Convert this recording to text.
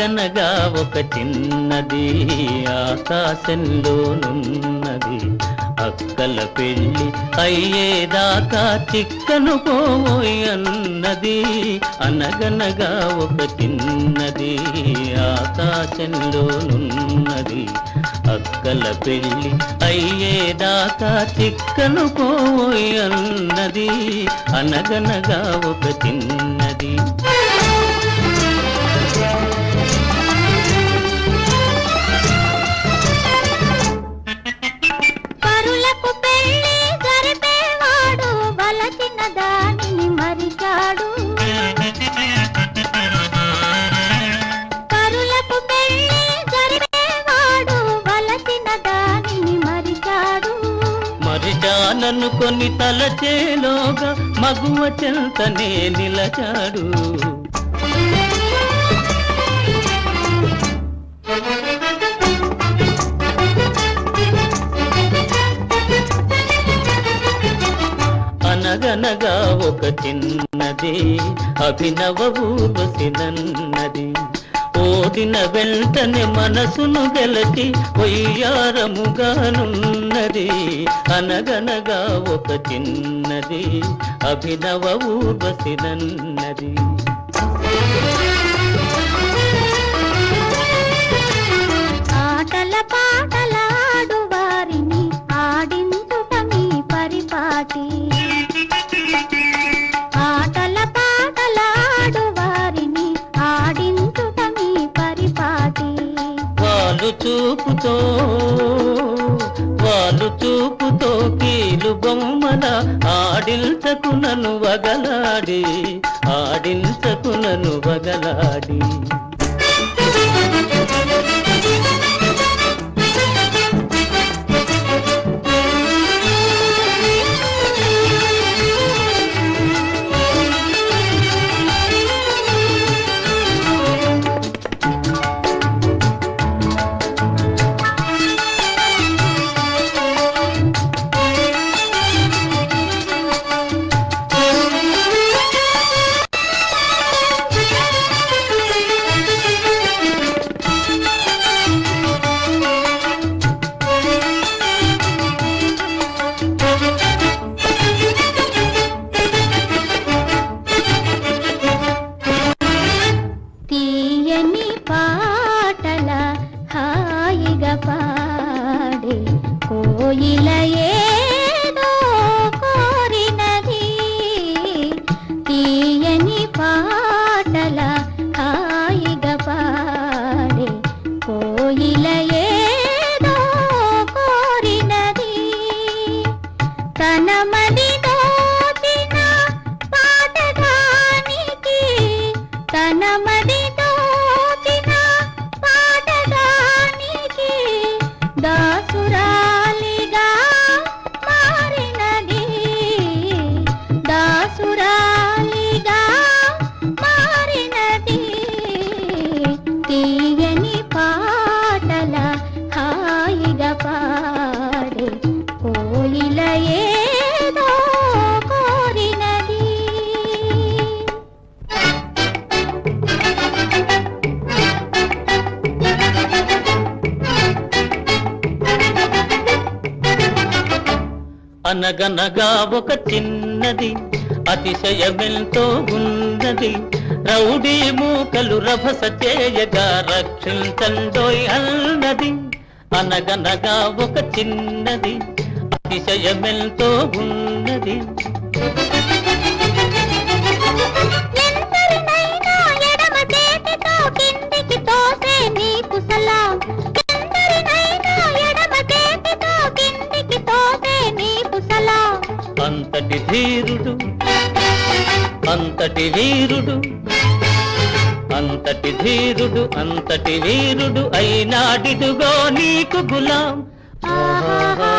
అనగనగా ఒక చిన్నది ఆకాశంలోనున్నది అక్కల పెళ్ళి అయ్యేదాకా చిక్కను పోయి అన్నది అనగనగా ఒక చిన్నది ఆకాశంలోనున్నది అక్కల పెళ్ళి అయ్యేదాకా చిక్కను పోయి అన్నది అనగనగా ఒక చిన్నది మరిచాననుకొని తలచేలోగా మగువ చెంతనే నిలచాడు అనగనగా ఒక చిన్నది అభినవ ఊర్వశినన్నది ఓడిన వెంటనే మనసును గెలచి వయ్యారముగానున్నది అనగనగా ఒక చిన్నది అభినవ ఊర్వశినన్నది ఆటల పాటలాడు వారిని ఆడించుట మీ పరిపాటి ఆటల పాటలాడు వారిని ఆడించుట మీ పరిపాటి వాళ్ళు చూపుతో కీలు బొమ్మల ఆడించకునను వగలాడి పాడే కోయిల ఏదో కోరినది తీయని పాటల హాయిగా పాడే కోయిల ఏదో కోరినది తన మది దోచిన పాటగానికి తన మది దాసురాలిగా మారినది దాసురాలిగా మారినది తీయని పాటల హాయిగా పాడే కోయిల ఏదో కోరినది అనగనగా ఒక చిన్నది అతిశయమెంతో ఉన్నది రౌడీ మూకలు రభస చేయగా రక్షించండోయ్ అన్నది అనగనగా ఒక చిన్నది అతిశయమెంతో ఉన్నది అంతటి ధీరుడు అంతటి వీరుడు అంతటి ధీరుడు అంతటి వీరుడు అయినాడిదుగో నీకు గులాం ఆహా